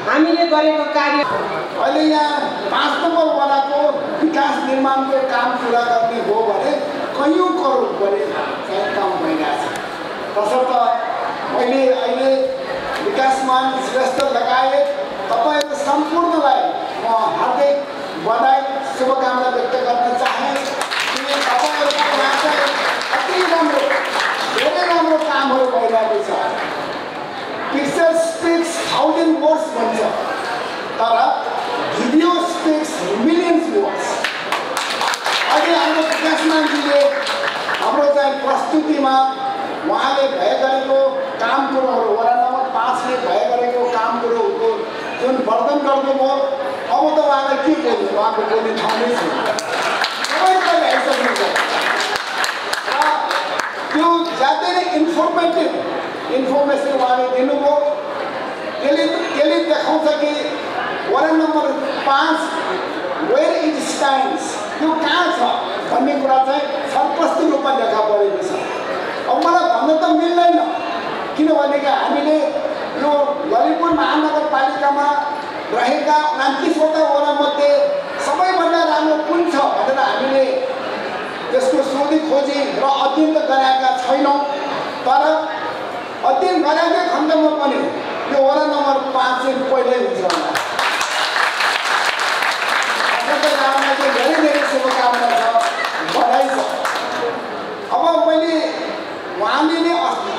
हामीले गरेको कार्य अहिले यहाँ 5 नम्बर वडाको विकास निर्माणको काम पुरा गर्ने हो भने कयौं करोड बढी काम भइरहेछ। तसर्थ मैले अहिले विकासमान श्रेष्ठ लगायत तपाईहरु सम्पूर्णलाई म हार्दिक बधाई शुभकामना व्यक्त गर्न चाहे। किन तपाईहरुको यहाँ चाहिँ अति राम्रो धेरै राम्रो कामहरु भइरहेको छ। पिक्चर स्पिक्स 1000 वर्ड्स भन्छ तर भिडियो स्पिक्स मिलियन्स वर्ड्स। अहिले हाम्रो विकासमानजीले हाम्रो चाहिँ प्रस्तुतिमा उहाँले भए गरेको काम कुरोहरू वडा नम्बर 5 ले भए गरेको काम कुरोहरूको जुन वर्णन गर्नुभयो अब त उहाँलाई के बोल्नु उहाँको बोल्ने ठाउँ नै छैन। सबैलाई आइसक्नुहुन्छ र त्यो ज्यादै नै इन्फर्मेसन उहाँले दिनुभयो। त्यसले देखाउँछ कि वडा नम्बर 5 वेयर इट स्ट्यान्ड्स त्यो कहाँ छ भन्ने कुरा चाहिँ स्पष्ट रूपमा देखा परेको छ। अब मलाई भन्न त मिल्दैन किनभने हामीले यो ललितपुर महानगरपालिकामा रहेका 29 वटा वडामध्ये सबैभन्दा राम्रो कुन छ भनेर हामीले त्यसको सोधी खोजी र अध्ययन त गरेका छैनौँ। तर अध्ययन गरेकै खण्डमा पनि यो वडा नम्बर 5 चाहिँ पहिल्यै हुन्छ होला। धेरै शुभकामना छ बधाई छ। अब मैले उहाँले नै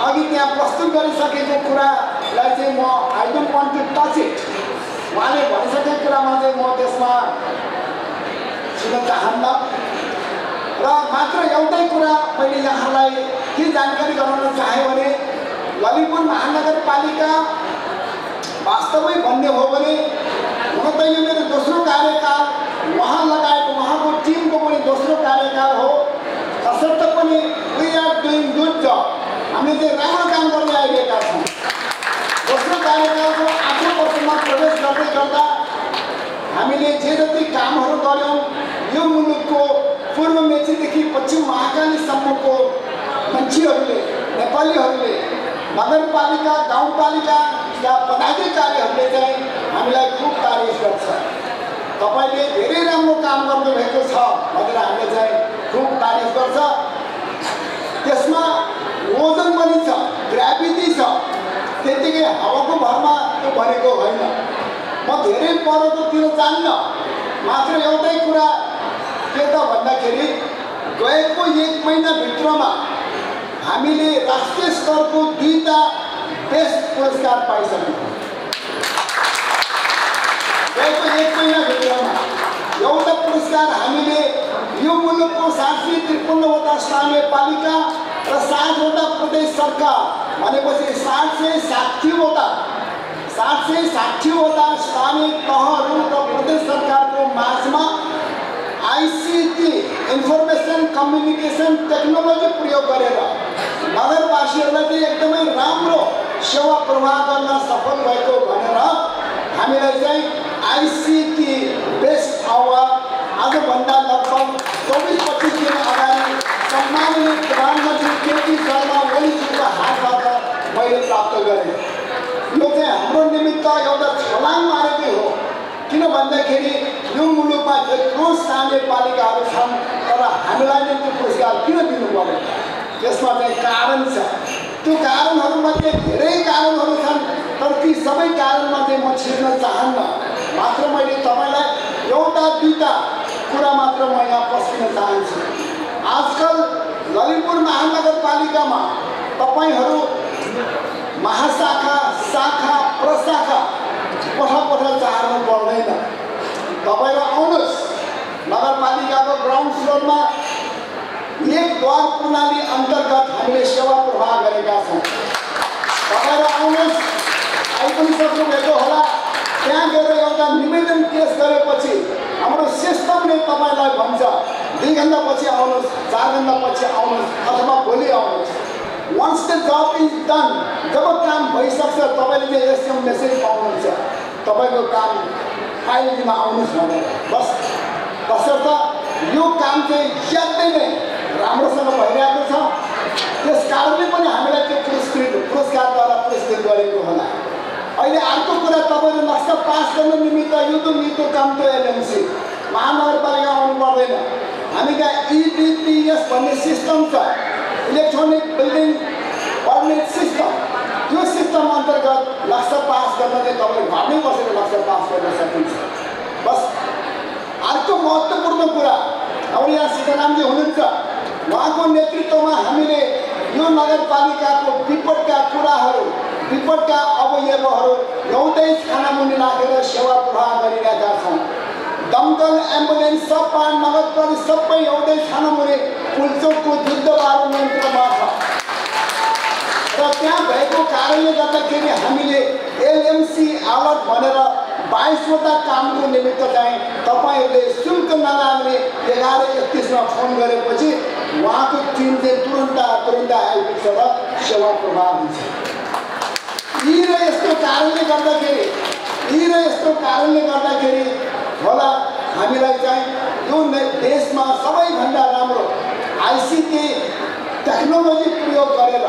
अघि त्यहाँ प्रस्तुत गरिसकेको कुरालाई चाहिँ म I don't want to touch it. उहाँले भनिसकेको कुरामा चाहिँ म त्यसमा छिर्न चाहन्न र मात्र एउटै कुरा मैले यहाँलाई के जानकारी गराउन चाहे भने ललितपुर महानगरपालिका वास्तवमै भन्ने हो भने हुन त यो मेरो दोस्रो कार्यकाल उहाँ लगायत उहाँको टिमको पनि दोस्रो कार्यकाल हो। तसर्थ पनि वी आर डुइङ गुड जब। हामीले चाहिँ राम्रो काम गर्दै आइरहेका छौँ। दोस्रो कार्यकालको 8औं वर्षमा प्रवेश गर्दै गर्दा हामीले जे जति कामहरू गर्यौँ यो मुलुकको पूर्व मेचीदेखि पश्चिम महाकालीसम्मको मान्छेहरूले नेपालीहरूले नगरपालिका गाउँपालिकाका पदाधिकारीहरूले चाहिँ हामीलाई खुब तारिफ गर्छ। तपाईले धेरै राम्रो काम गर्नुभएको छ भनेर हामीले चाहिँ खुब तारिफ गर्छ। त्यसमा वजन पनि छ, ग्राभिटी छ, त्यतिकै हावाको भरमा त्यो भनेको होइन। म धेरै परतिर जान्न, मात्र एउटै कुरा के त भन्दाखेरि गएको 1 महिनाभित्रमा हामीले राष्ट्रिय स्तरको 2टा बेस्ट पुरस्कार पाइसक्यौँ। गएको 1 महिनाभित्रमा एउटा पुरस्कार हामीले यो मुलुकको 753 वटा स्थानीय पालिका र 7 वटा प्रदेश सरकार भनेपछि 760 वटा स्थानीय तहहरू र प्रदेश सरकारको माझमा आईसीटी इन्फर्मेसन कम्युनिकेसन टेक्नोलोजी प्रयोग गरेर नगरवासीहरूलाई चाहिँ एकदमै राम्रो सेवा प्रवाह गर्न सफल भएको भनेर हामीलाई चाहिँ आईसीटी बेस्ट अवार्ड आजभन्दा लगभग 24-25 दिन अगाडि सम्माननीय प्रधानमन्त्री केपी शर्मा ओलीजीको हातबाट मैले प्राप्त गरेँ। यो चाहिँ हाम्रो निमित्त एउटा छलाङ मारेकै हो। किन भन्दाखेरि यो मुलुकमा यत्रो स्थानीय पालिकाहरू छन् तर हामीलाई नै त्यो पुरस्कार किन दिनु पर्यो? त्यसमा चाहिँ कारण छ। त्यो कारणहरूमध्ये धेरै कारणहरू छन् तर ती सबै कारणमा चाहिँ म छिर्न चाहन्न। मात्र मैले तपाईँलाई एउटा 2टा कुरा मात्र म यहाँ प्रश्न चाहन्छु। आजकल ललितपुर महानगरपालिकामा तपाईहरू महाशाखा, शाखा, प्रशाखा पठा चाहनु पर्दैन। तपाईहरु आउनुहोस्, नगरपालिकाको ग्राउन्ड फ्लोरमा एक द्वार प्रणाली अन्तर्गत हामीले सेवा प्रवाह गरेका छौँ। तपाईहरु आउनुहोस्, आइपुग्नु सक्नुभएको होला। त्यहाँ गएर एउटा निवेदन पेश गरेपछि हाम्रो सिस्टमले तपाईलाई भन्छ 2 घण्टा पछि आउनुहोस्, 4 घण्टा पछि आउनुहोस् अथवा भोलि आउनुहोस्। Once the job is done, जब काम भइसक्छ तपाईले चाहिँ एसएम मेसेज पाउनुहुन्छ तपाईको काम फाइल दिन आउनुहोस् भनेर। बस तसर्थ यो काम चाहिँ ज्यादै नै राम्रोसँग भइरहेको छ। त्यसकारणले पनि हामीलाई त्यो पुरस्कारद्वारा पुरस्कृत गरेको होला। अहिले अर्को कुरा तपाईले नक्सा पास गर्न निमित्त यो काम त एलएमसी महानगरपालिका आउनु पर्दैन। हामी कहाँ EBPS भन्ने सिस्टम छ, इलेक्ट्रोनिक बिल्डिङ पर्मिट सिस्टम। त्यो सिस्टम अन्तर्गत नक्सा पास गर्न चाहिँ तपाईले घरमै बसेर नक्सा पास गर्न सकिन्छ। बस अर्को महत्त्वपूर्ण कुरा अब यहाँ सीतारामजी हुनुहुन्छ, उहाँको नेतृत्वमा हामीले यो नगरपालिकाको विपदका कुराहरू, विपदका अवयवहरू एउटै छानामुनि राखेर सेवा प्रवाह गरिरहेका छौँ। दमकल, एम्बुलेन्स, सब नगरपालिका सबै एउटै छानामुनि पुलचोकको युद्धबारो यन्त्रमा छ र त्यहाँ भएको कारणले गर्दाखेरि हामीले एलएमसी अलर्ट भनेर 22वटा कामको निमित्त चाहिँ तपाईहरूले शुल्क नलाग्ने 11:31 फोन गरेपछि उहाँको टिम चाहिँ तुरुन्त आइपुग्छ र सेवा प्रवाह हुन्छ। यी र यस्तो कारणले गर्दाखेरि होला हामीलाई चाहिँ यो देशमा सबैभन्दा राम्रो आइसिटी टेक्नोलोजी प्रयोग गरेर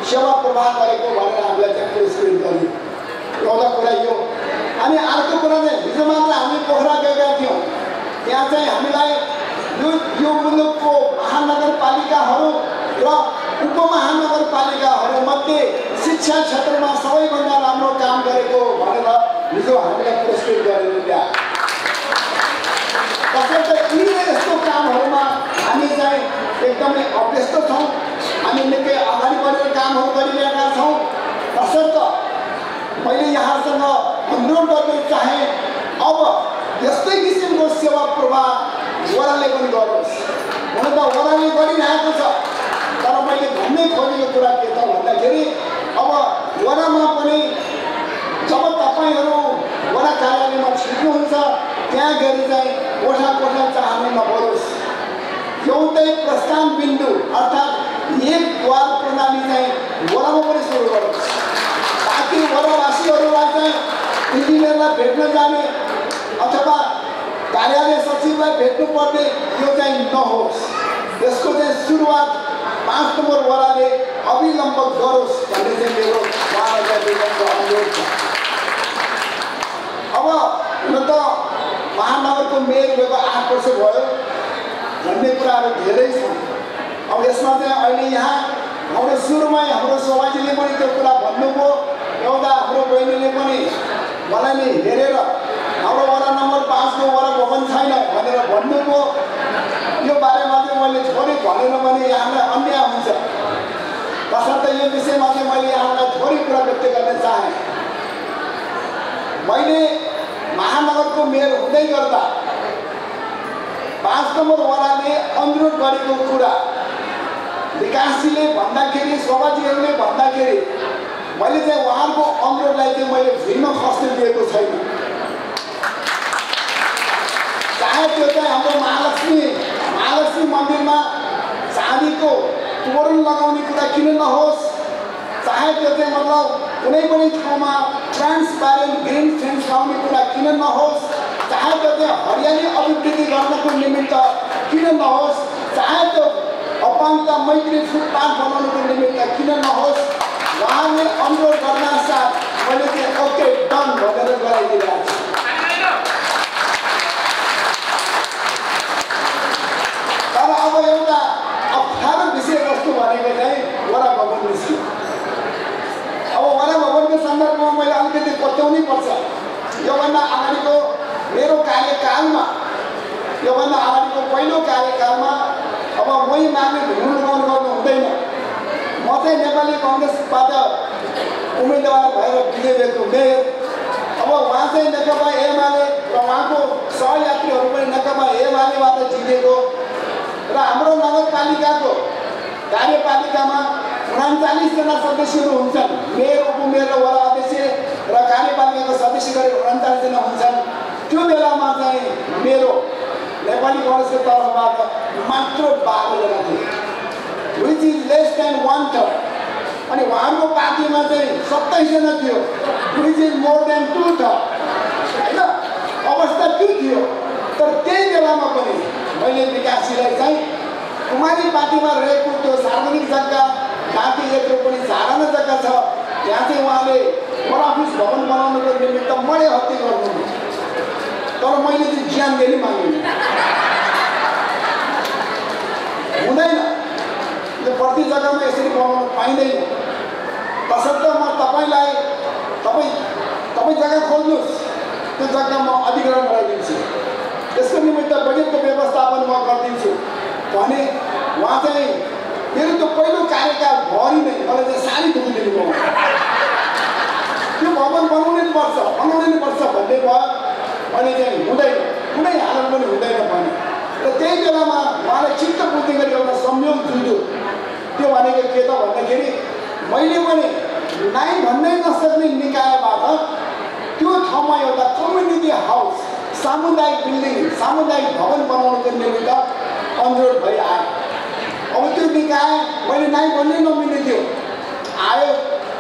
सेवा प्रवाह गरेको भनेर हामीलाई चाहिँ पुरस्कृत गरियो। एउटा कुरा यो। अनि अर्को कुरा चाहिँ हिजो मात्र हामी पोखरा गएका थियौँ, त्यहाँ चाहिँ हामीलाई यो मुलुकको महानगरपालिकाहरू र उपमहानगरपालिकाहरूमध्ये शिक्षा क्षेत्रमा सबैभन्दा राम्रो काम गरेको भनेर हिजो हामीलाई पुरस्कृत गरेर ल्याए। तसर्थ यी यस्तो कामहरूमा हामी चाहिँ एकदमै अभ्यस्त छौँ, हामी निकै अगाडि बढेर कामहरू गरिरहेका छौँ। तसर्थ मैले यहाँसँग अनुरोध गर्न चाहे, अब यस्तै किसिमको सेवा प्रवाह वडाले पनि गरोस्। हुन त वडाले गरिरहेको छ, तर मैले भन्नै खोजेको कुरा के त भन्दाखेरि अब वडामा पनि जब तपाईँहरू वडा कार्यालयमा छिर्नुहुन्छ त्यहाँ गएर चाहिँ कोठा चाहनु नपरोस्। एउटै प्रस्थान बिन्दु अर्थात् एक द्वार प्रणाली चाहिँ वडामा पनि सुरु गरोस्, ताकि वडावासीहरूलाई चाहिँ इन्जिनियरलाई भेट्न जाने अथवा कार्यालय सचिवलाई भेट्नुपर्ने यो चाहिँ नहोस्। यसको चाहिँ सुरुवात 5 नम्बर वडाले अविलम्ब गरोस् भन्ने चाहिँ मेरो उहाँहरूलाई अनुरोध छ। अब हुन त महानगरको मेयर भएको 8 वर्ष भयो, भन्ने कुराहरू धेरै छन्। अब यसमा चाहिँ अहिले यहाँ हाम्रो सुरुमै हाम्रो सभाजीले पनि त्यो कुरा भन्नुभयो। एउटा हाम्रो बहिनीले पनि मलाई नि हेरेर हाम्रो वडा नम्बर 5 को वडा भवन छैन भनेर भन्नुभयो। यो बारेमा चाहिँ मैले थोरै भनेन भने यहाँलाई अन्याय हुन्छ। तसर्थ यो विषयमा चाहिँ मैले यहाँलाई थोरै कुरा व्यक्त गर्न चाहेँ। मैले महानगरको मेयर हुँदै गर्दा 5 नम्बर वडाले अनुरोध गरेको कुरा विकासजीले भन्दाखेरि, सभाजीहरूले भन्दाखेरि मैले चाहिँ उहाँको अनुरोधलाई चाहिँ मैले भिन्न खस्न दिएको छैन। चाहे त्यो चाहिँ हाम्रो महालक्ष्मी मन्दिरमा चाँदीको तोरण लगाउने कुरा किन नहोस्, चाहे त्यो चाहिँ मतलब कुनै पनि ठाउँमा ट्रान्सप्यारेन्ट ग्रिन फेन्स लगाउने कुरा किन नहोस्, चाहे त्यो चाहिँ हरियाली अभिवृद्धि गर्नको निमित्त किन नहोस्, चाहे त्यो अपाङ्गता मैत्री फुटपाथ बनाउनुको निमित्त किन नहोस्, उहाँले अनुरोध गर्नासाथ मैले चाहिँ ओके डन भनेर गराइदिएको छु। तर अब एउटा अप्ठ्यारो विषयवस्तु भनेको चाहिँ वडा भवन निस्क्यो। अब वडा भवनको सन्दर्भमा मैले अलिकति पत्याउनै पर्छ। योभन्दा अगाडिको मेरो कार्यकालमा, योभन्दा अगाडिको पहिलो कार्यकालमा अब मै माग्ने ढुङ्गाउनु गर्नु हुँदैन। म चाहिँ नेपाली कङ्ग्रेसबाट उम्मेदवार भएर विजय भएको मेयर। अब उहाँ चाहिँ नेकपा एमाले र उहाँको सहयात्रीहरू पनि नेकपा एमालेबाट जितेको र हाम्रो नगरपालिकाको कार्यपालिकामा 39 जना सदस्यहरू हुन्छन्। मेयर, उपमेयर र वडा अध्यक्ष र कार्यपालिकाको सदस्य गरेर 39 जना हुन्छन्। त्यो बेलामा चाहिँ मेरो नेपाली कङ्ग्रेसको तर्फबाट मात्र 12 जना थिए, विच इज लेस देन 1/3। अनि उहाँको पार्टीमा चाहिँ 27 जना थियो, विच इज मोर देन 2/3। होइन, अवस्था त्यो थियो। तर त्यही बेलामा पनि मैले विकासजीलाई चाहिँ कुमारी पार्टीमा रहेको त्यो सार्वजनिक जग्गा, बाँकी एक रोपनी झारामा जग्गा छ, त्यहाँ चाहिँ उहाँले वर अफिस भवन बनाउनको निमित्त मडे हत्ती गर्नु, तर मैले चाहिँ ज्यान दिने मागेँ। हुँदैन, यो प्रति जग्गामा यसरी बनाउन पाइँदैन। तसर्थ म तपाईलाई तपाईँ जग्गा खोज्नुहोस्, त्यो जग्गा म अधिग्रहण गराइदिन्छु, त्यसको निमित्त बजेटको व्यवस्थापन म गरिदिन्छु भने उहाँ चाहिँ मेरो त्यो पहिलो कार्यकालभरि नै मलाई चाहिँ सारी दुखिदिनु भयो। त्यो भवन बनाउनै पर्छ भन्ने भयो। अनि चाहिँ हुँदैन, कुनै हालत पनि हुँदैन भने र त्यही बेलामा उहाँलाई चित्त बुद्धि गरी एउटा संयोग जुझ्यो। त्यो भनेको के त भन्दाखेरि मैले पनि नाइ भन्नै नसक्ने निकायबाट त्यो ठाउँमा एउटा कम्युनिटी हाउस, सामुदायिक बिल्डिङ, सामुदायिक भवन बनाउनको निमित्त अनुरोध भइआयो। अब त्यो निकाय मैले नाइ भन्नै नमिल्ने थियो,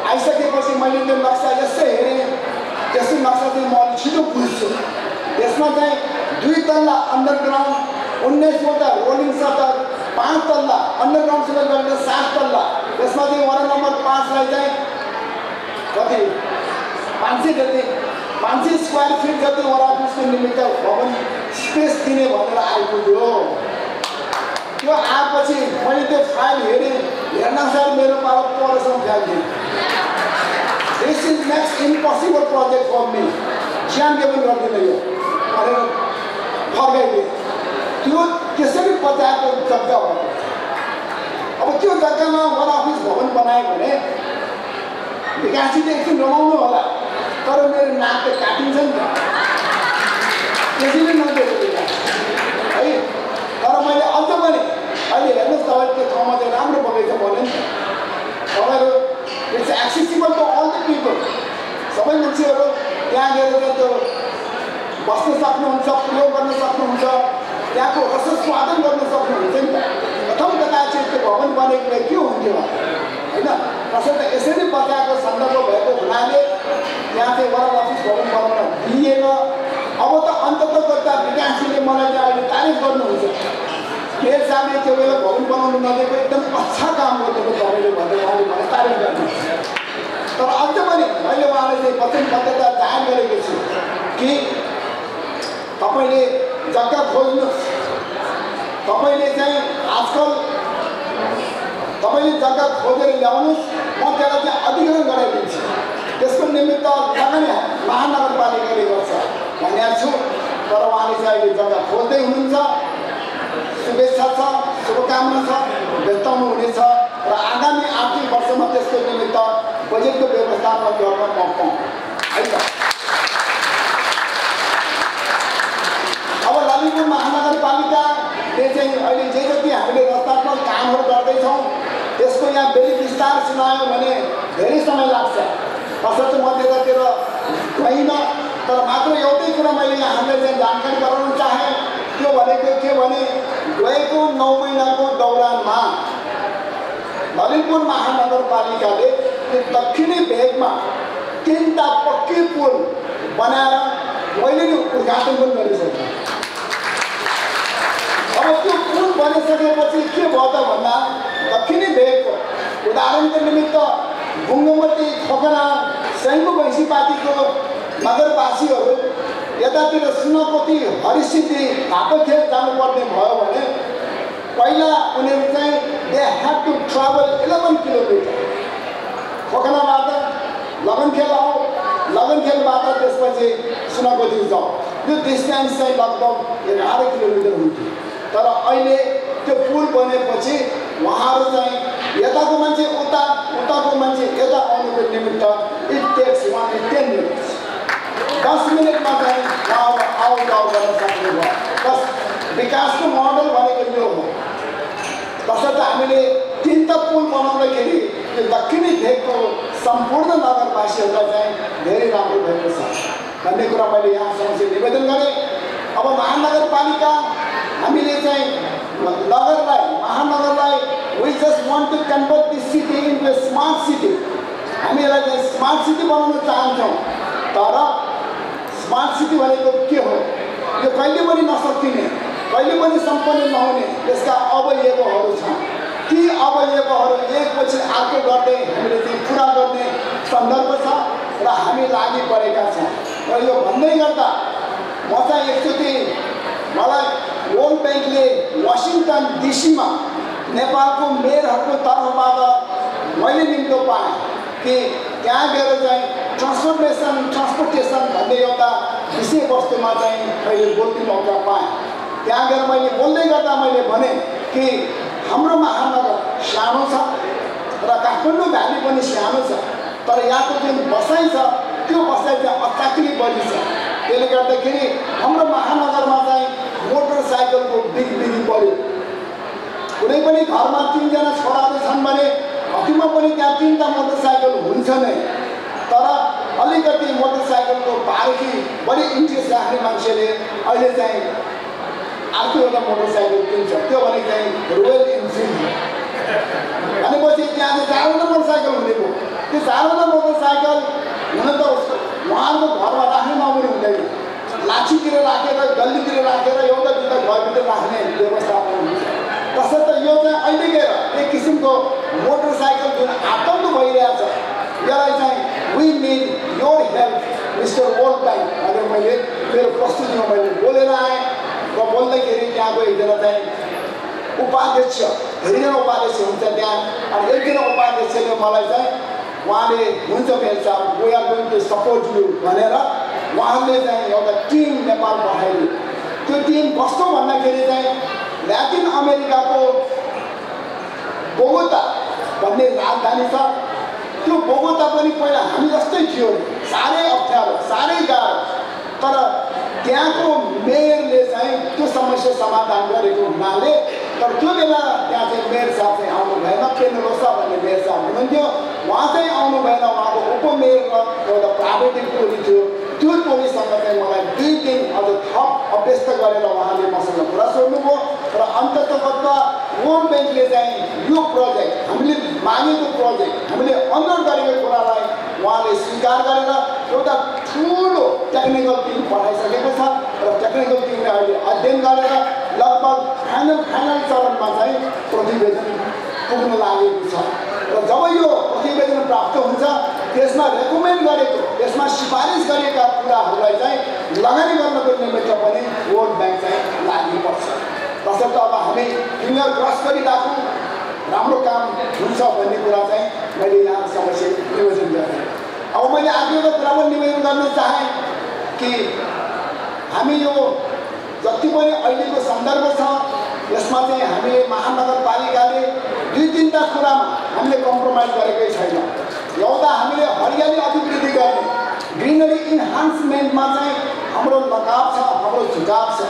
आइसकेपछि मैले त्यो नक्सा यसै हेरेँ। त्यसको नक्सा चाहिँ म अलिक छिटो बुझ्छु। यसमा चाहिँ 2 तल्ला अन्डरग्राउन्ड, 19वटा रोलिङ सटर, 5 तल्ला अन्डरग्राउन्डसँग गरेर 7 तल्ला। यसमा चाहिँ वडा नम्बर 5 लाई चाहिँ कति 500 स्क्वायर फिट जति वडा अफिसको निमित्त भवन स्पेस दिने भनेर आइपुग्यो। त्यो आएपछि मैले त्यो फाइल हेरेँ, हेर्नसाथ मेरो पालो परसम्म फ्याल्थेँ। This is next impossible project for me, ज्यानले पनि गर्दिनँ यो भनेर फर्काइदिएँ। त्यो त्यसरी बचाएको जग्गा हो। अब त्यो जग्गामा वडा अफिस भवन बनायो भने विकासले एकछिन रमाउनु होला, तर मेरो नाक त काटिन्छ नि त, त्यसैले नदिएको विकास है। तर मैले अझ पनि अहिले हेर्नुहोस्, तपाईँ त्यो ठाउँमा चाहिँ राम्रो बगैँचा भन्यो नि त, तपाईँहरू it's accessible to all the people. सबै मान्छेहरू त्यहाँ गएर त्यो बस्न सक्नुहुन्छ, प्रयोग गर्न सक्नुहुन्छ, त्यहाँको रस स्वादन गर्न सक्नुहुन्छ नि त। प्रथम कथा चाहिँ त्यो भवन बनेको भए के हुन्थ्यो होइन। तसर्थ यसरी बचाएको सन्दर्भ भएको हुनाले त्यहाँ चाहिँ वडा अफिस भवन बनाउन दिइएन। अब त अन्ततः विकासजीले मलाई चाहिँ अहिले तारिफ गर्नुहुन्छ, मेयर साहबले त्यो बेला भवन बनाउनु नदिएको एकदम अच्छा काम गर्नुभयो तपाईँले भनेर उहाँले मलाई तारिफ गर्नुहुन्छ। तर अझ पनि मैले उहाँलाई चाहिँ वचनबद्धता जाहेर गरेको छु कि तपाईँले जग्गा खोज्नुहोस्। तपाईँले चाहिँ आजकल तपाईँले जग्गा खोजेर ल्याउनुहोस्, म त्यसलाई चाहिँ अधिग्रहण गराइदिन्छु। त्यसको निमित्त लगानी महानगरपालिकाले गर्छ भनेको छु। तर उहाँले चाहिँ अहिले जग्गा खोज्दै हुनुहुन्छ। शुभेच्छा छ, शुभकामना छ, भेट्टाउनु हुनेछ र आगामी आर्थिक वर्षमा त्यसको निमित्त बजेटको व्यवस्थापन गर्न म पाऊँ है त। अब ललितपुर महानगरपालिकाले चाहिँ अहिले जे जति हामीले रचनात्मक कामहरू गर्दैछौँ त्यसको यहाँ बेली विस्तार सुनायो भने धेरै समय लाग्छ। तसर्थ म त्यतातिर गइनँ, तर मात्र एउटै कुरा मैले यहाँ हामीलाई चाहिँ जानकारी गराउन चाहेँ। त्यो भनेको के भने गएको 9 महिनाको दौरानमा ललितपुर महानगरपालिकाले दक्षिणी भेगमा 3टा पक्की पुल बनाएर मैले नै उद्घाटन पनि गरिसकेँ। अब त्यो पुल बनिसकेपछि के भयो त भन्दा दक्षिणी भेगको उदाहरणको निमित्त बुङ्गमती, खोकना, सैनको भैँसीपातीको नगरवासीहरू यतातिर सुनकोटी, हरिसिद्धि, धापाखेल जानुपर्ने भयो भने पहिला उनीहरू चाहिँ they had to travel 11 kilometre. खोकनाबाट लगनखेल आऊ, लगनखेलबाट त्यसपछि सुनकोटी जाऊ। यो डिस्टेन्स चाहिँ लगभग 11 किलोमिटर हुन्थ्यो। तर अहिले त्यो पुल बनेपछि उहाँहरू चाहिँ यताको मान्छे उता, उताको मान्छे यता आउनुको निमित्त इट टेक्स 10 मिनट्स। 10 मिनटमा चाहिँ उहाँहरू आउजाउ गर्न सक्नुभयो। बस विकासको मोडल भनेको यो हो। तसर्थ हामीले 3टा पुल बनाउँदाखेरि त्यो दक्षिणी भेगको सम्पूर्ण नगरवासीहरूलाई चाहिँ धेरै राम्रो भएको छ भन्ने कुरा मैले यहाँसँग चाहिँ निवेदन गरेँ। अब महानगरपालिका हामीले चाहिँ महानगरलाई we just want to convert this city into a smart city. हामी यसलाई चाहिँ स्मार्ट सिटी बनाउन चाहन्छौँ। तर स्मार्ट सिटी भनेको के हो? यो कहिले पनि नसकिने, कहिले पनि सम्पन्न नहुने यसका अवयवहरू छन्। ती अवयवहरू एकपछि अर्को गर्दै हामीले चाहिँ पुरा गर्ने सन्दर्भ छ र हामी लागि परेका छौँ। र यो भन्दै गर्दा म चाहिँ एकचोटि मलाई वर्ल्ड ब्याङ्कले वासिङटन डिसीमा नेपालको मेयरहरूको तर्फबाट मैले निम्तो पाएँ कि त्यहाँ गएर चाहिँ ट्रान्सपोर्टेसन भन्ने एउटा विषयवस्तुमा चाहिँ मैले बोल्ने मौका पाएँ। त्यहाँ गएर मैले बोल्दै गर्दा मैले भने कि हाम्रो महानगर सानो छ र काठमाडौँ भ्याली पनि सानो छ, तर यहाँको जुन बसाइ छ त्यो बसाइ चाहिँ अत्याधिक बढी छ। त्यसले गर्दाखेरि हाम्रो महानगरमा चाहिँ मोटरसाइकलको बिक्री बढ्यो। कुनै पनि घरमा 3 जना छोराहरू छन् भने हतिमा पनि त्यहाँ 3टा मोटरसाइकल हुन्छ नै, तर अलिकति मोटरसाइकलको पार्टी बढी इन्ट्रेस्ट राख्ने मान्छेले अहिले चाहिँ अर्को एउटा मोटरसाइकल किन्छ, त्यो भने चाहिँ रोयल इन्फिल्ड भनेपछि त्यहाँ चाहिँ 4वटा मोटरसाइकल हुने भयो। त्यो 4वटा मोटरसाइकल हुन त उहाँहरूको घरमा राख्ने नहुने हुँदैन, लाठीतिर राखेर गल्लीतिर राखेर एउटा दुईवटा घरभित्र राख्ने व्यवस्थापन हुन्छ। तसर्थ यो चाहिँ अहिले गएर एक किसिमको मोटरसाइकल जुन आतङ्क भइरहेछ, यसलाई चाहिँ we need your help mister World Bank भनेर मैले मेरो प्रस्तुतिमा मैले बोलेर आएँ। र बोल्दाखेरि त्यहाँको एकजना चाहिँ उपाध्यक्ष, धेरैजना उपाध्यक्ष हुन्छ त्यहाँ, अनि एकजना उपाध्यक्षले मलाई चाहिँ उहाँले हुन्छ मेरो साहब we are going to support you भनेर उहाँले चाहिँ एउटा टिम नेपाल पठाइदियो। त्यो टिम कस्तो भन्दाखेरि चाहिँ ल्याटिन अमेरिकाको बोगोटा भन्ने राजधानी छ, त्यो बोगोटा पनि पहिला हामी जस्तै थियो, साह्रै अप्ठ्यारो साह्रै गाह्रो, तर त्यहाँको मेयरले चाहिँ त्यो समस्या समाधान गरेको हुनाले, तर त्यो बेला त्यहाँ चाहिँ मेयर साहब चाहिँ आउनु भएन, पेनरोसा भन्ने मेयर साहब हुनुहुन्थ्यो, उहाँ चाहिँ आउनु भएन, उहाँको उपमेयर र एउटा प्राइभेट टोली थियो, त्यो टोलीसँग चाहिँ मलाई 2 दिन अझ थप अभ्यस्त गरेर उहाँले मसँग कुरा सोध्नुभयो र अन्ततः वर्ल्ड ब्याङ्कले चाहिँ यो प्रोजेक्ट हामीले मागेको प्रोजेक्ट हामीले अनुरोध गरेको कुरालाई उहाँले स्वीकार गरेर एउटा ठुलो टेक्निकल टिम पठाइसकेको छ र टेक्निकल टिमले अहिले अध्ययन गरेर लगभग फाइनल चरणमा चाहिँ प्रतिवेदन पुग्न लागेको छ। र जब यो प्रतिवेदन प्राप्त हुन्छ त्यसमा रेकमेन्ड गरेको, त्यसमा सिफारिस गरेका कुराहरूलाई चाहिँ लगानी गर्नको निमित्त पनि वर्ल्ड ब्याङ्क चाहिँ लाग्नुपर्छ। तसर्थ अब हामी फिङ्गर क्रस गरिराखौँ, राम्रो काम हुन्छ भन्ने कुरा चाहिँ मैले यहाँ समस्या निवेदन गरेँ। अब मैले आज एउटा कुरा पनि निवेदन गर्न चाहेँ कि हामी यो जति पनि अहिलेको सन्दर्भ छ यसमा चाहिँ हामीले महानगरपालिकाले 2-3टा कुरामा हामीले कम्प्रोमाइज गरेकै छैन। एउटा हामीले हरियाली अभिवृद्धि गर्ने, ग्रिनरी इन्हान्समेन्टमा चाहिँ हाम्रो लगाव छ, हाम्रो झुकाव छ।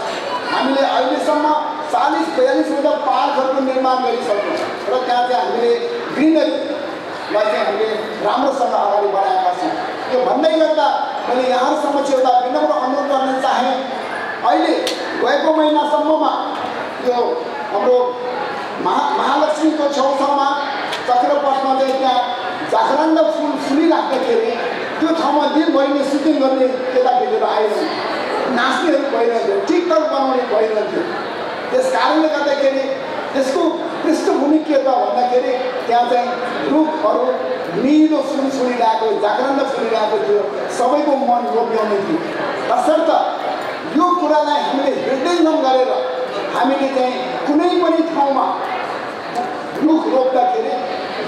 हामीले अहिलेसम्म 40-42वटा पार्कहरूको निर्माण गरिसक्यौँ र त्यहाँ चाहिँ हामीले ग्रिनरीलाई चाहिँ हामीले राम्रोसँग अगाडि बढाएका छौँ। यो भन्दै गर्दा मैले यहाँहरूसम्म चाहिँ एउटा विनम्र अनुरोध गर्न चाहेँ, अहिले गएको महिनासम्ममा यो हाम्रो महालक्ष्मीको छेउछाउमा चक्रपथमा चाहिँ त्यहाँ जागरान्द फुल फुलिराख्दाखेरि त्यो ठाउँमा दिनभरि नै सुटिङ गर्ने केटाकेटीहरू आइरहन्थ्यो, नाच्नेहरू भइरहन्थ्यो, टिकटक बनाउने भइरहन्थ्यो। त्यस कारणले गर्दाखेरि त्यसको पृष्ठभूमि के त भन्दाखेरि त्यहाँ चाहिँ रुखहरू निलो फुल फुलिरहेको, जागरान्द फुलिरहेको थियो, सबैको मन लोभ्याउने थियो। तसर्थ यो कुरालाई हामीले हृदयङ्गम गरेर हामीले चाहिँ कुनै पनि ठाउँमा रुख रोप्दाखेरि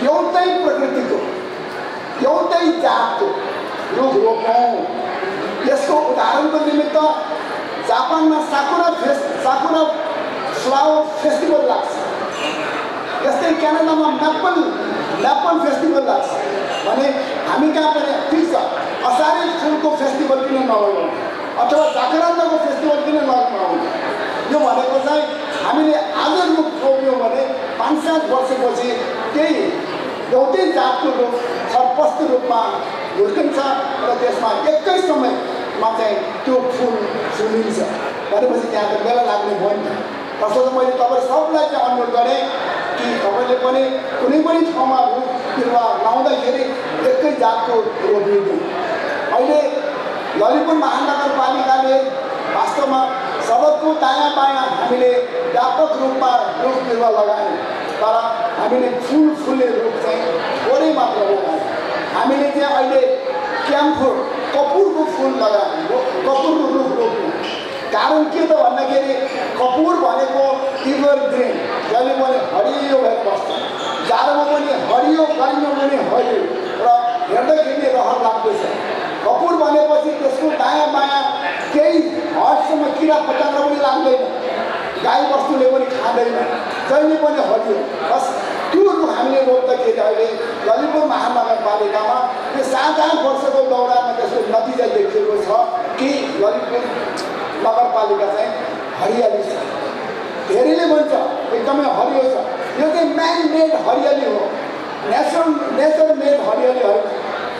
एउटै प्रकृतिको एउटै जातको रुख रोपौँ। यसको उदाहरणको निमित्त जापानमा साकुरा फ्लावर फेस्टिभल लाग्छ, यस्तै क्यानाडामा म्यापल फेस्टिभल लाग्छ भने हामी कहाँ पनि ठिक छ, असारे फुलको फेस्टिभल किन नगरौँ अथवा जागरान्दको फेस्टिभल किन नगरौँ। यो भनेको चाहिँ हामीले आज रुख रोप्यौँ भने 5-7 वर्षपछि त्यही एउटै जातको रुख सर्पस्त रूपमा हुर्किन्छ र त्यसमा एकै समयमा चाहिँ त्यो फुल फुलिन्छ भनेपछि त्यहाँ त मेला लाग्ने भयो नि। तसर्थ मैले तपाईँ सबलाई चाहिँ अनुरोध गरेँ कि तपाईँले पनि कुनै पनि ठाउँमा रुख बिरुवा लाउँदाखेरि एकै जातको रोपिदिउँ। अहिले ललितपुर महानगरपालिकाले वास्तवमा सडकको दायाँ बायाँ हामीले व्यापक रूपमा रुख बिरुवा लगायौँ, तर हामीले फुल्ने रुख चाहिँ थोरै मात्र लगायौँ। हामीले चाहिँ अहिले क्याम्फोर कपुरको फुल लगायो, कपुरको रुख रोप्नु। कारण के त भन्दाखेरि कपुर भनेको एभरग्रिन, जहिले पनि हरियो भएर बस्छ, जाडोमा पनि हरियो, गर्मीमा पनि हरियो र हेर्दाखेरि रहर लाग्दछ। कपुर भनेपछि त्यसको दायाँ बायाँ केही हदसम्म किरा फटाङ्ग्रा पनि लाग्दैन, गाई बस्तुले पनि खाँदैन, जहिले पनि हरियो। बस त्यो रुख हामीले रोप्दाखेरि अहिले ललितपुर महानगरपालिकामा यो 7-8 वर्षको दौरानमा त्यसको नतिजा देखिएको छ कि ललितपुर नगरपालिका चाहिँ हरियाली छ। धेरैले भन्छ एकदमै हरियो छ, यो चाहिँ म्यान मेड हरियाली हो, नेचर मेड हरियाली होइन,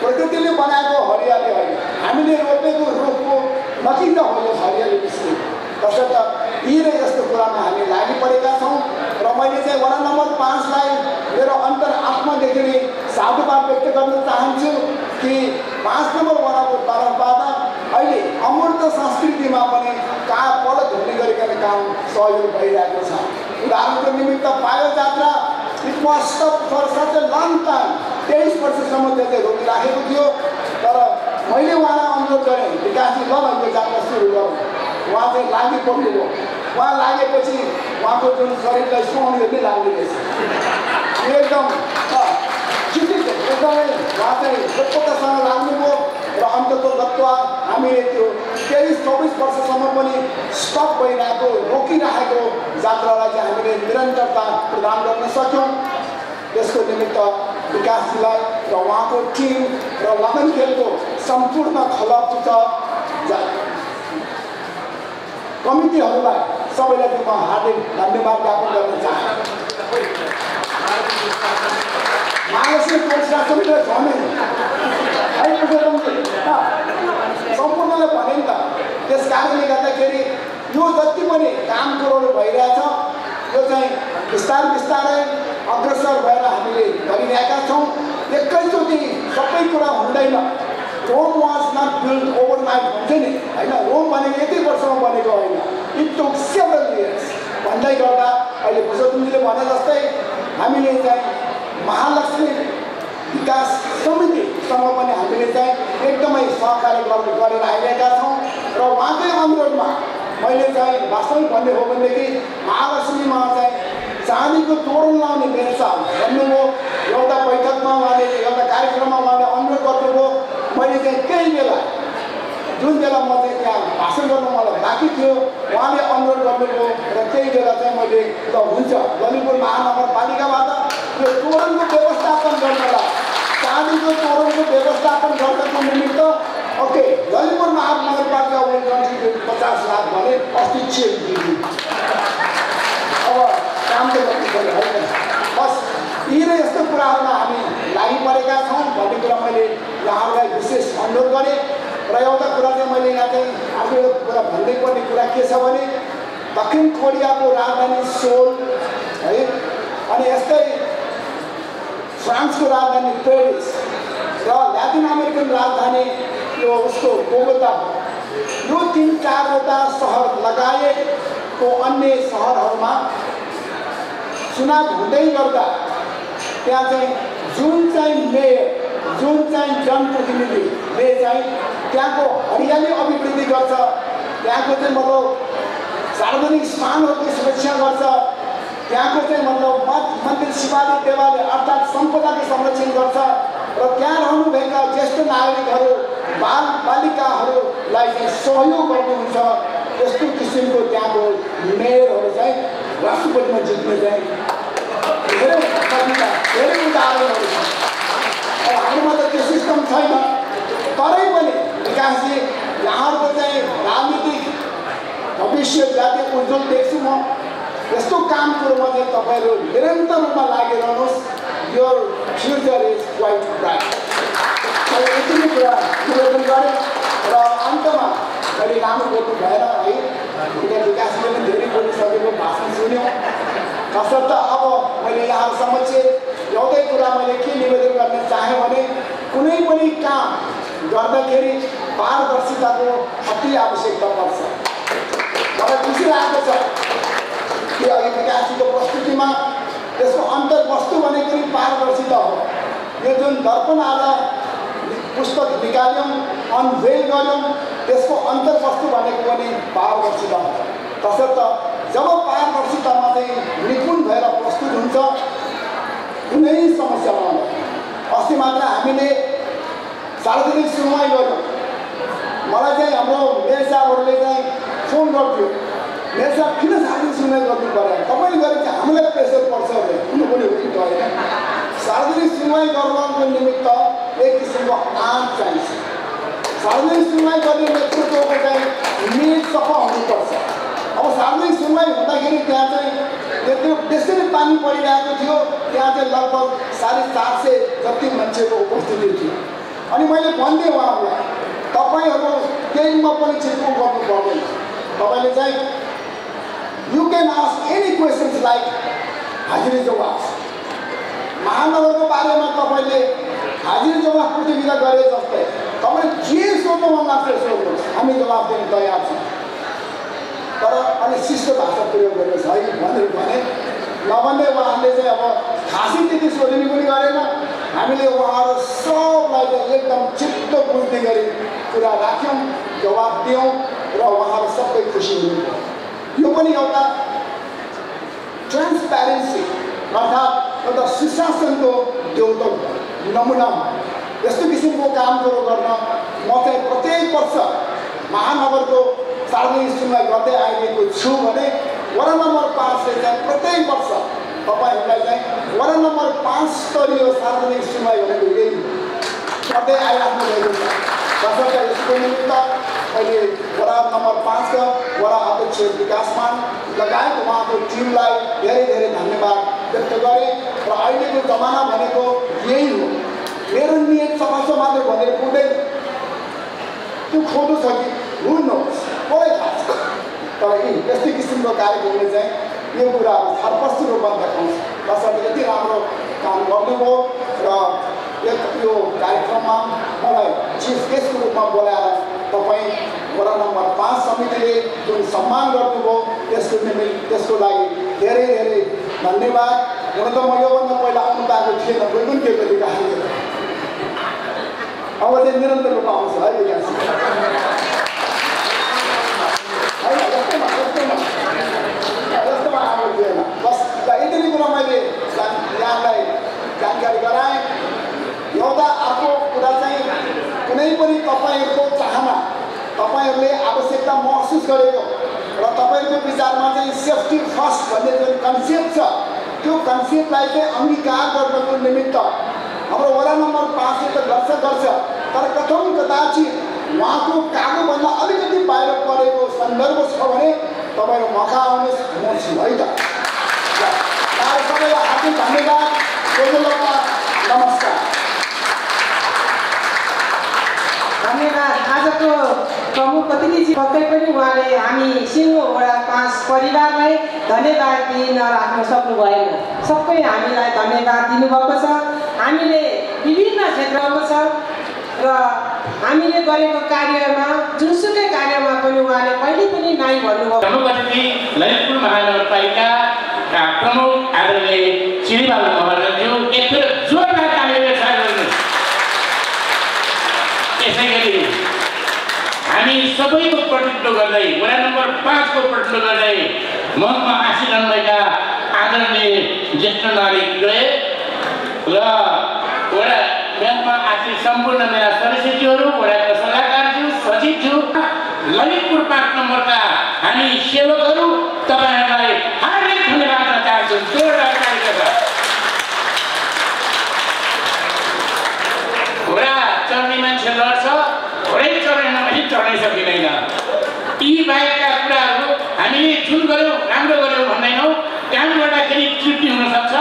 प्रकृतिले बनाएको हरियाली होइन, हामीले रोपेको रुखको नतिजा हो यो हरियाली निस्किएको। तसर्थ यी र यस्तो कुरामा हामी लागि परेका छौँ र मैले चाहिँ वडा नम्बर 5लाई मेरो अन्तरात्मादेखि नै साधुवाद व्यक्त गर्न चाहन्छु कि 5 नम्बर वडाको तर्फबाट अहिले अमूर्त संस्कृतिमा पनि पलट हुने गरिकन काम सहयोग भइरहेको छ। उदाहरणको निमित्त पायो जात्रा it was stop for such a long time, 23 वर्षसम्म त्यसले रोकिराखेको थियो। तर मैले उहाँलाई अनुरोध गरेँ विकासजी ल यो जात्रा सुरु गरौँ। उहाँ चाहिँ लागि पर्नुभयो। उहाँ लागेपछि उहाँको जुन शरीरलाई सुहाउने नै लाग्ने रहेछ, एकदम चिटिक एकदमै उहाँ चाहिँ लोकतासँग लाग्नुभयो र अन्ततोगत्वा हामीले त्यो 23-24 वर्षसम्म पनि स्टप भइरहेको रोकिरहेको जात्रालाई चाहिँ हामीले निरन्तरता प्रदान गर्न सक्यौँ। त्यसको निमित्त विकासजीलाई र उहाँको टिम र लगनखेलको सम्पूर्ण खलपुच कमिटीहरूलाई सबैलाई म हार्दिक धन्यवाद ज्ञापन गर्न चाहन्छु। महालक्ष्मी पुरस्कार समिति झनै सम्पूर्णले भने नि त। त्यस कारणले गर्दाखेरि यो जति पनि काम कुरोहरू भइरहेछ यो चाहिँ बिस्तारै अग्रसर भएर हामीले गरिरहेका छौँ। एकैचोटि सबै कुरा हुँदैन। Rome was not build overnight हुन्छ नि होइन, रोम भनेको एकै वर्षमा बनेको होइन, इट टुक सेभरल इयर्स भन्दै गर्दा अहिले पुरुषोत्तमजीले भने जस्तै हामीले चाहिँ महालक्ष्मी विकास समितिसँग पनि हामीले चाहिँ एकदमै सहकार्य गरेर आइरहेका छौँ र उहाँकै अनुरोधमा मैले चाहिँ वास्तविक भन्ने हो भनेदेखि महालक्ष्मीमा चाहिँ चाँदीको तोरण लाउने बेर्सा भन्नुभयो। एउटा बैठकमा उहाँले एउटा कार्यक्रममा उहाँले अनुरोध गर्नुभयो। मैले चाहिँ त्यही बेला जुन बेला म चाहिँ त्यहाँ भाषण गर्नु मलाई बाँकी थियो उहाँले अनुरोध गर्नुभयो र त्यही बेला चाहिँ मैले ल हुन्छ ललितपुर महानगरपालिकाबाट यो तोरणको व्यवस्थापन गर्नलाई चाँदीको तोरणको व्यवस्थापन गर्नको निमित्त ओके ललितपुर महानगरपालिका विल कन्ट्रिब्युट 50 लाख भने अस्ति चेक दिनु। अब काम त गर्नु पर्यो होइन। बस यी र यस्तो कुराहरूमा हामी लागि परेका छौँ भन्ने कुरा मैले यहाँहरूलाई विशेष अनुरोध गरेँ। र एउटा कुरा चाहिँ मैले यहाँ चाहिँ आफ्नो कुरा भन्दै पर्ने कुरा के छ भने दक्षिण कोरियाको राजधानी सोल है, अनि यस्तै फ्रान्सको राजधानी पेरिस र ल्याटिन अमेरिकन राजधानी यो उसको बोगोटा, यो 3-4वटा सहर लगायतको अन्य सहरहरूमा चुनाव हुँदै गर्दा त्यहाँ चाहिँ जुन चाहिँ मेयर जुन चाहिँ जनप्रतिनिधिले चाहिँ त्यहाँको हरियाली अभिवृद्धि गर्छ, त्यहाँको चाहिँ मतलब सार्वजनिक स्थानहरूको सुरक्षा गर्छ, त्यहाँको चाहिँ मतलब मठ मन्दिर शिवालय देवालय अर्थात् सम्पदाको संरक्षण गर्छ र त्यहाँ रहनुभएका ज्येष्ठ नागरिकहरू बालिकाहरूलाई चाहिँ सहयोग गर्नुहुन्छ। यस्तो किसिमको त्यहाँको मेयरहरू चाहिँ राष्ट्रपतिमा जित्ने चाहिँ धेरै उदाहरणहरू छन्। अब हाम्रोमा त त्यो सिस्टम छैन, तरै पनि विकासजी यहाँहरूको चाहिँ राजनीतिक भविष्य जाति उज्जवल देख्छु म। यस्तो काम कुरोमा चाहिँ तपाईँहरू निरन्तर रूपमा लागिरहनुहोस्। Your future is quite bright. यति नै कुरा निवेदन गरेँ र अन्तमा मैले लामो बोल्नु भएर है विकासले पनि धेरै बोलिसकेको भाषण सुन्यौँ। तसर्थ अब मैले यहाँ समक्ष एउटै कुरा मैले के निवेदन गर्न चाहेँ भने कुनै पनि काम गर्दाखेरि पारदर्शिताको अति आवश्यकता पर्छ। मलाई खुसी लागेको छ कि अघि विकासजीको प्रस्तुतिमा यसको अन्तर्वस्तु भनेको पारदर्शिता हो। यो जुन दर्पण आज पुस्तक निकाल्यौँ, अनभेल गऱ्यौँ। त्यसको अन्तर्वस्तु भनेको पनि पारदर्शिता हो। तसर्थ जब पारदर्शितामा चाहिँ निपुण भएर प्रस्तुत हुन्छ, कुनै समस्या नहुँदैन। अस्ति मात्र हामीले सार्वजनिक सुनवाई गऱ्यौँ। मलाई चाहिँ हाम्रो मेयर साहबहरूले चाहिँ फोन गर्थ्यो, मेयर साहब किन सार्वजनिक सुनवाई गर्नु पर्यो, तपाईँले गरेर चाहिँ हामीलाई प्रेसर पर्छ भने कुनै पनि होइन। सार्वजनिक सुनवाई गर्नको निमित्त एक किसिमको आँट चाहिन्छ। सार्वजनिक सुनवाई गर्ने नेतृत्वको चाहिँ नियत सफा हुनुपर्छ। अब सार्वजनिक सुनवाई हुँदाखेरि त्यहाँ चाहिँ त्यत्रो त्यसरी पानी परिरहेको थियो, त्यहाँ चाहिँ लगभग 450 जति मान्छेको उपस्थिति थियो। अनि मैले भन्ने उहाँहरूलाई, तपाईँहरू केहीमा पनि चित्तुङ गर्नु पर्दैन। तपाईँले चाहिँ you can ask any questions like हाजिरी जवाफ। महानगरको बारेमा तपाईँले हाजिरी जवाफ प्रतियोगिता गरे जस्तै तपाईँले जे सोध्नु मन लाग्छ सोध्नुहोस्, हामी जवाफ दिनु तयार छौँ। तर अलिक शिष्ट भाषा प्रयोग गर्नुहोस् है भनेर भने नभन्दै उहाँहरूले चाहिँ अब खासै त्यति सोधिने पनि गरेन। हामीले उहाँहरू सबलाई चाहिँ एकदम चित्त बुझ्ने गरी कुरा राख्यौँ, जवाफ दियौँ र उहाँहरू सबै खुसी हुनुभयो। यो पनि एउटा ट्रान्सप्यारेन्सी अर्थात् एउटा सुशासनको द्योतक नमुना हो। यस्तो किसिमको काम सुरु गर्न म चाहिँ प्रत्येक वर्ष महानगरको सार्वजनिक सुनवाई गर्दै आइरहेको छु भने वडा नम्बर 5 ले चाहिँ प्रत्येक वर्ष तपाईँहरूलाई चाहिँ वडा नम्बर 5 स्तरीय सार्वजनिक सुनवाई भनेको यही गर्दै आइराख्नु भएको छ। तसर्थ यसको निमित्त अहिले वडा नम्बर 5 का वडा अध्यक्ष विकासमान लगायत उहाँको टिमलाई धेरै धेरै धन्यवाद व्यक्त गरेँ। र अहिलेको जमाना भनेको यही हो, मेरो नियत सफा छ मात्र भनेर पुग्दैन, त्यो खोज्नु छ कि हु नोस, कसलाई थाहा छ। तर यस्तै किसिमको कार्यक्रमले चाहिँ यो कुराहरू छरपष्ट रूपमा देखाउँछ। तसर्थ यति राम्रो काम गर्नुभयो र यो कार्यक्रममा मलाई चिफ गेस्टको रूपमा बोलाएर तपाईँ वडा नम्बर 5 समितिले जुन सम्मान गर्नुभयो त्यसको लागि धेरै धेरै धन्यवाद। हुन त म योभन्दा पहिला आउनु पाएको थिएन, कोही पनि के गरिरहेको थिएन। अब चाहिँ निरन्तर रूपमा आउँछ है विकास जस्तोमा आएको थिएन। बस यति कुरा मैले यहाँलाई जानकारी गराएँ। एउटा अर्को कुरा चाहिँ कुनै पनि तपाईँहरूको चाहना, तपाईँहरूले आवश्यकता महसुस गरेको र तपाईँहरूको विचारमा चाहिँ सेफ्टी फर्स्ट भन्ने जुन कन्सेप्ट छ, त्यो कन्सेप्टलाई चाहिँ अङ्गीकार गर्नको निमित्त हाम्रो वडा नम्बर 5 ले त गर्छ तर कथम कदाचित उहाँको कागोभन्दा अलिकति बाहिर परेको सन्दर्भ छ भने तपाईँहरू मौका आउनुहोस्, म छु है त। सबैलाई हार्दिक धन्यवाद, नमस्कार। धन्यवाद। आजको प्रमुख अतिथि पक्कै पनि उहाँले हामी सिङ्गो वडा 5 परिवारलाई धन्यवाद दिन राख्न सक्नु भएन। सबै हामीलाई धन्यवाद दिनुभएको छ। हामीले विभिन्न क्षेत्रको छ र हामीले गरेको कार्यमा जुनसुकै कार्यमा पनि उहाँले कहिले पनि नाइ भन्नुभयो। प्रमुख अतिथि ललितपुर महानगरपालिका प्रमुख आदरणीय श्रीबाबु महर्जज्यू एक फेर जोरदार तालीले स्वागत गर्नुहोस्। यसै गरी हामी सबैको प्रतिनिधित्व गर्दै वडा नम्बर 5 को प्रतिनिधित्व गर्दै मनमा आशिरहनु भएका आदरणीय ज्येष्ठ नागरिकले र वडा ब्याङ्कमा आश्रित सम्पूर्ण मेरा सदस्यज्यूहरू, वडाका सल्लाहकारज्यू, सचिवज्यू, ललितपुर 5 नम्बरका हामी सेवकहरू, तपाईँहरूलाई हार्दिक धन्यवाद दिन चाहन्छु। जोरदार कार्यक्रम घोडा चढ्ने मान्छे लड्छ, घोडै चढेन भने चढ्नै सकिँदैन। यी बाहेकका कुराहरू हामीले जुन गऱ्यौँ राम्रो गऱ्यौँ भन्दैनौँ, काम गर्दाखेरि त्रुटि हुनसक्छ,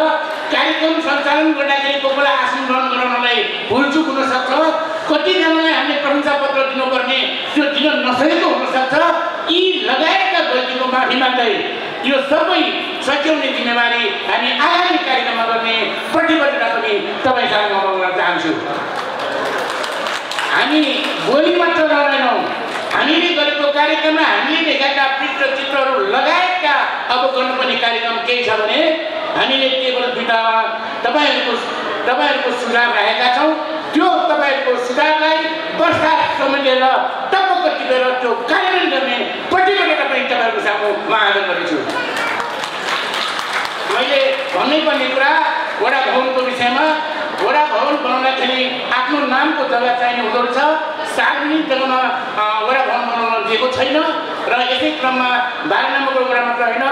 कार्यक्रम सञ्चालन गर्दाखेरि कोही बेला आसन ग्रहण गराउनलाई भुलचुक हुनसक्छ, कतिजनालाई हामीले प्रशंसा पत्र दिनुपर्ने त्यो दिन नसकेको हुनसक्छ। यी लगायतका गल्तीको माफी माग्दै यो सबै सच्याउने जिम्मेवारी हामी आगामी कार्यक्रममा गर्ने प्रतिबद्धता पनि तपाईँसँग म गर्न चाहन्छु। हामी बोली मात्र गर्दैनौँ, हामीले गरेको कार्यक्रममा हामीले देखाएका चित्रहरू लगायतका अब गर्नुपर्ने कार्यक्रम केही छ भने हामीले टेबल दुईटामा तपाईँहरूको सुझाव राखेका छौँ। त्यो तपाईँको सुधारलाई प्रस्ताव सम्झेर टपक्क टिपेर त्यो कार्यान्वयन गर्ने प्रतिबद्धता पनि तपाईँहरूको सामु म आग्रह गर्छु। मैले भन्नुपर्ने कुरा वडा भवनको विषयमा वडा भवन बनाउँदाखेरि आफ्नो नामको जग्गा चाहिने हुँदो रहेछ। सार्वजनिक जग्गामा वडा भवन बनाउन दिएको छैन र यसै क्रममा 12 नम्बरको वडा मात्र होइन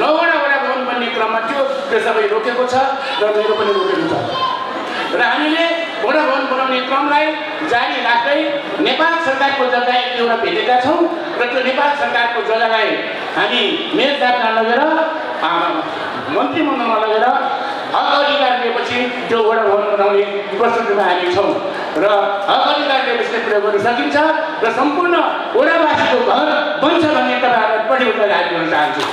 9वटा वडा भवन बन्ने क्रममा त्यो सबै रोकेको छ र मेरो पनि रोकेको छ र हामीले वडा भवन बनाउने क्रमलाई जारी राख्दै नेपाल सरकारको जग्गा एउटा भेटेका छौँ र त्यो नेपाल सरकारको जग्गालाई हामी मेयर साहबमा लगेर मन्त्रीमण्डलमा लगेर हक अधिकार दिएपछि त्यो वडा भवन बनाउने प्रस्तुतिमा हामी छौँ र हक अधिकार दिएपछि प्रयोग गर्न सकिन्छ र सम्पूर्ण वडावासीको घर बन्छ भन्ने तपाईँहरूलाई प्रतिबद्धता जारी गर्न चाहन्छु।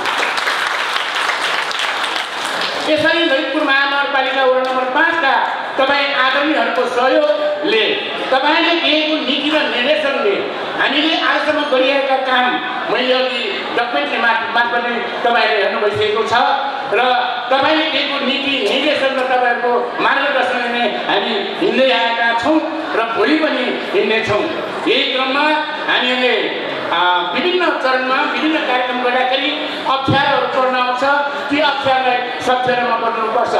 यसरी ललितपुर महानगरपालिका वडा नम्बर 5 का तपाईँ आदरणीहरूको सहयोगले तपाईँले दिएको नीति र निर्देशनले हामीले आजसम्म गरिएका काम मैले अघि डकुमेन्ट्री मार्फत नै तपाईँले हेर्नु भइसकेको छ र तपाईँले दिएको नीति निर्देशन र तपाईँहरूको मार्गदर्शनले नै हामी हिँड्दै आएका छौँ र भोलि पनि हिँड्नेछौँ। यही क्रममा हामीले विभिन्न चरणमा विभिन्न कार्यक्रम गर्दाखेरि अप्ठ्यारोहरू पर्न आउँछ। ती अप्ठ्यारोलाई सप्ठ्यारोमा बदल्नुपर्छ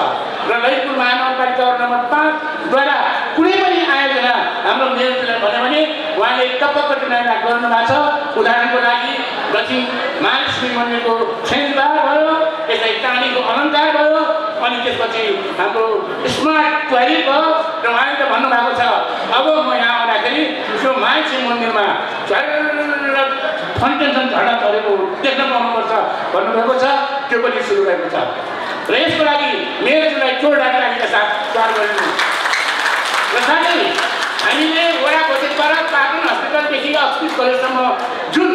र ललितपुर महानगरपालिका वडा नम्बर 5 द्वारा कुनै पनि आयोजना हाम्रो मेयरले भन्यो भने उहाँले टपक्क निर्णय गर्नुभएको छ। उदाहरणको लागि दक्षिण महालक्ष्मी मन्दिरको छेन्दार भयो, यसै चाँदीको अलङ्कार भयो, अनि त्यसपछि हाम्रो स्मार्ट टोयलेट भयो र उहाँले त भन्नुभएको छ अब म यहाँ आउँदाखेरि त्यो महालक्ष्मी मन्दिरमा फन्टेसन झर्ना चलेको देख्न पाउनुपर्छ भन्नुभएको छ। त्यो पनि सुरु भएको छ र यसको लागि मेयरज्यूलाई जोडदार लागिका साथ स्वागत गर्नु र साथै हामीले वडा बजेटबाट पाटन हस्पिटलदेखि अस्पताल कलेजसम्म जुन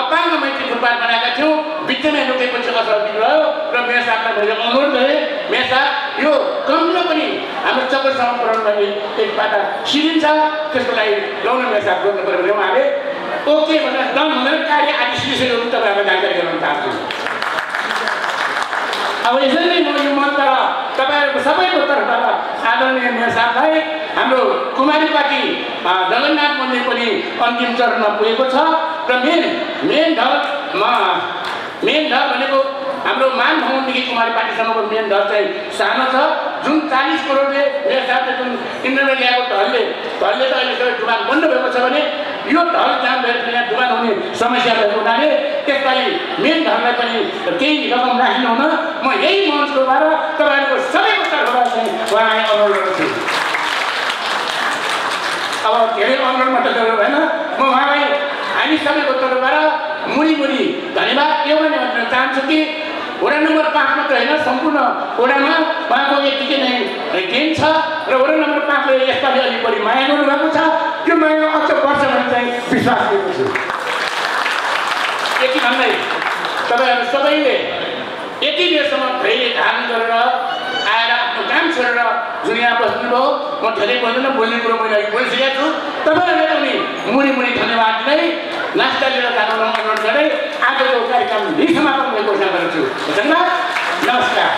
अपाङ्ग मैत्री फुटपाथ बनाएका थियौँ बिचमै रोकेपछि असर बिग्रयो र मेयर साहबलाई मैले अनुरोध गरेँ, मेयर साहब यो कमलो पनि हाम्रो चक्करसम्म पुऱ्याउनु लागि एक बाटा सिरिन्छ, त्यसको लागि लाउन मेयर साहब गर्नु पऱ्यो भने उहाँले ओके भनेर डन हुँदैन कार्य आदि सिरिसहरू तपाईँहरूलाई जानकारी गराउन चाहन्छु। अब यसरी नै म यो मञ्चबाट तपाईँहरूको सबैको तर्फबाट आदरणीय मेयर साहबलाई हाम्रो कुमारी पार्टी जगन्नाथ मन्दिर पनि अन्तिम चरणमा पुगेको छ र मेन ढल भनेको हाम्रो मान भवनदेखि कुमारी पार्टीसम्मको मेन ढल चाहिँ सानो छ। जुन 40 करोडले मेयर साहबले जुन किनेर ल्याएको ढलले त अहिले सबै दुकान बन्द भएको छ भने यो ढल जहाँ भएर यहाँ दुकान हुने समस्या भएको हुनाले त्यसपालि मेन ढललाई पनि केही रकम राखिनु हुन म यही मञ्चबाट तपाईँहरूको सबैको तर्फबाट चाहिँ उहाँलाई अनुरोध गर्छु। अब धेरै अनुरोध मात्र गर्नु भएन, म उहाँलाई हामी सबैको तर्फबाट मुरी धन्यवाद के भने भन्न चाहन्छु कि वडा नम्बर 5 मात्र होइन सम्पूर्ण वडामा उहाँको यतिकै नै देन छ र वडा नम्बर 5 ले यसपालि अलि बढी माया गर्नुभएको छ। त्यो माया अझ बढ्छ भन्ने चाहिँ विश्वास गरेको छु। यति भन्दै तपाईँहरू सबैले यति बेरसम्म धेरै धारण गरेर आएर आफ्नो काम छोडेर जुन यहाँ बस्नुभयो, म धेरै बोल्दैन, बोल्ने कुरो मैले अघि बोलिसकेको छु। तपाईँहरूलाई पनि मुरी धन्यवाद दिँदै नास्ता लिएर जान अनुरोध गर्दै आजको कार्यक्रम यही समापन भएको घोषणा गर्छु। धन्यवाद, नमस्कार।